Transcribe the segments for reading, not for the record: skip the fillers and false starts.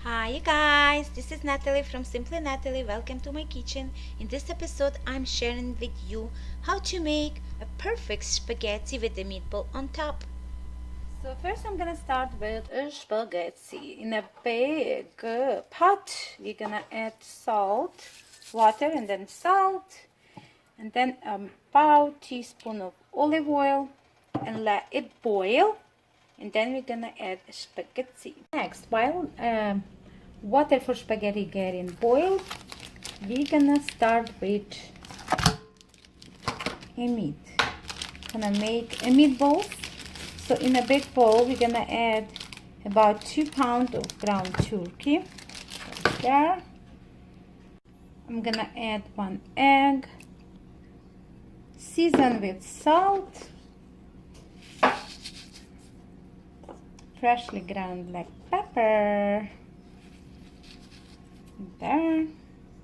Hi you guys, this is Natalie from Simply Natalie. Welcome to my kitchen. In this episode I'm sharing with you how to make a perfect spaghetti with the meatball on top. So first I'm gonna start with a spaghetti. In a big pot we're gonna add salt, water and then salt, and then about teaspoon of olive oil and let it boil, and then we're gonna add spaghetti. Next, while water for spaghetti getting boiled, we're gonna start with a meat. Gonna make a meatball. So in a big bowl we're gonna add about 2 pounds of ground turkey. Right there. I'm gonna add 1 egg, season with salt, freshly ground black pepper. There.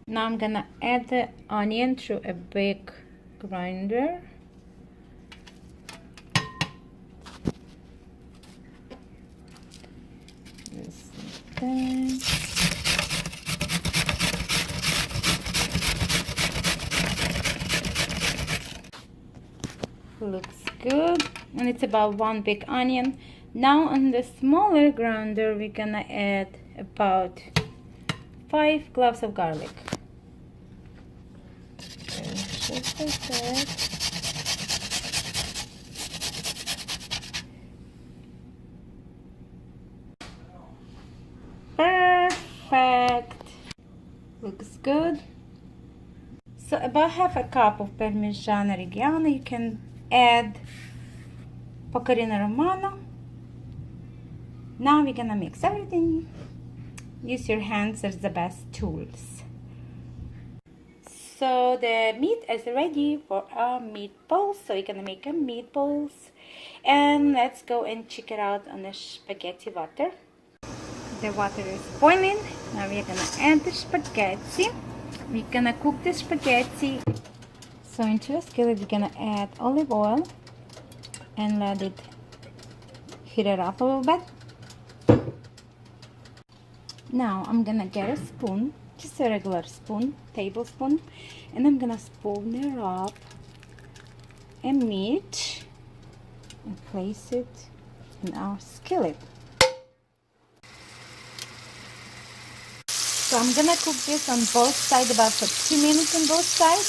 Now I'm gonna add the onion through a big grinder. This thing. Looks good, and it's about 1 big onion. Now on the smaller grinder we're gonna add about 5 cloves of garlic. Just like that. Perfect. Looks good. So about half a cup of Parmesan Reggiano. You can add Pecorino Romano. Now we're gonna mix everything. Use your hands as the best tools. So the meat is ready for our meatballs. So we're gonna make a meatballs, and let's go and check it out on the spaghetti water. The water is boiling. Now we're gonna add the spaghetti. We're gonna cook the spaghetti. So into a skillet we're gonna add olive oil and let it heat it up a little bit. Now I'm gonna get a spoon, just a regular spoon, tablespoon, and I'm gonna spoon it up a meat and place it in our skillet. So I'm gonna cook this on both sides about for 2 minutes on both sides.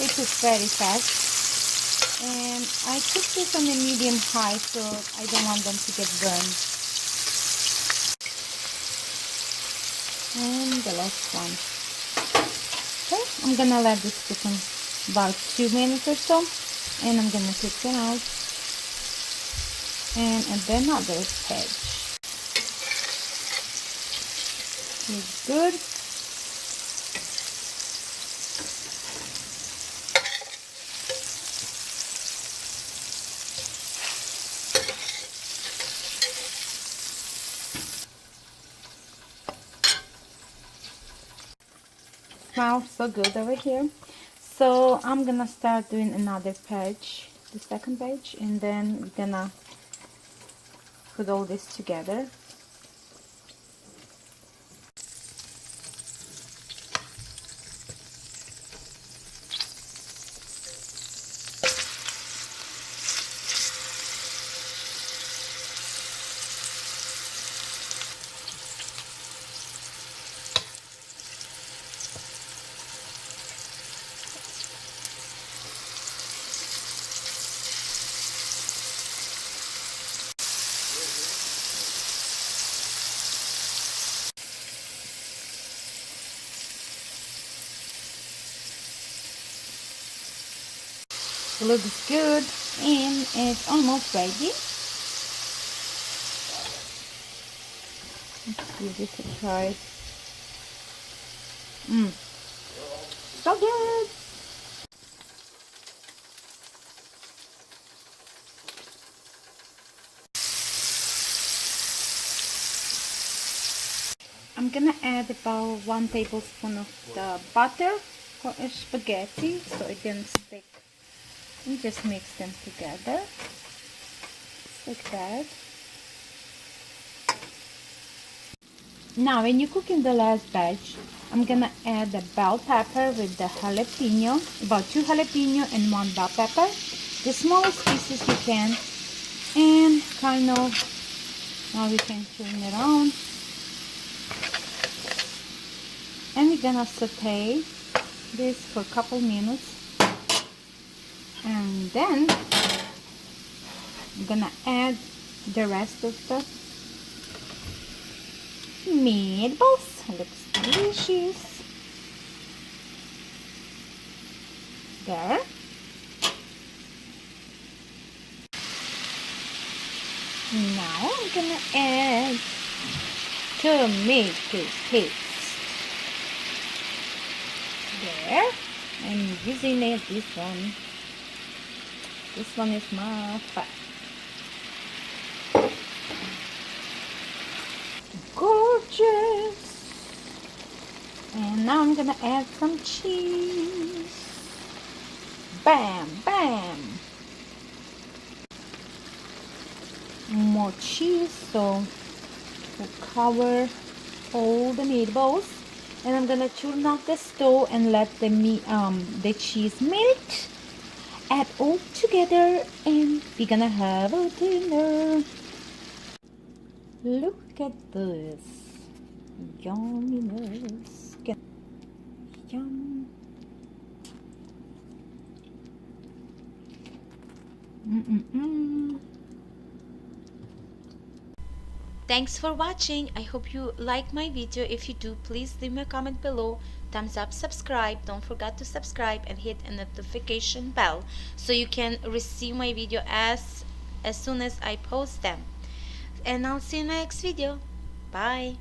It is very fast, and I cook this on a medium high, so I don't want them to get burned. And the last one. Okay, I'm gonna let this cook in about 2 minutes or so, and I'm gonna take it out and add another page. It's good. Smells so good over here. So I'm gonna start doing another page, the second page, and then we're gonna put all this together. Looks good, and it's almost ready. Let's give this a try. So good. I'm gonna add about 1 tablespoon of the butter for a spaghetti so it didn't stick. And just mix them together like that. Now when you're cooking the last batch, I'm gonna add the bell pepper with the jalapeno, about 2 jalapeno and 1 bell pepper, the smallest pieces you can, and kind of, now we can turn it on, and we're gonna saute this for a couple minutes, and then I'm gonna add the rest of the meatballs. Looks delicious. There. Now I'm gonna add tomato paste. There. I'm using this one. This one is my favorite. Gorgeous. And now I'm gonna add some cheese. Bam, bam. More cheese, so we'll cover all the meatballs. And I'm gonna turn off the stove and let the cheese melt. Add all together, and we're gonna have a dinner. Look at this. Yumminess. Yum. Thanks for watching. I hope you like my video. If you do, please leave me a comment below. Thumbs up, subscribe. Don't forget to subscribe and hit a notification bell so you can receive my video as soon as I post them. And I'll see you in my next video. Bye.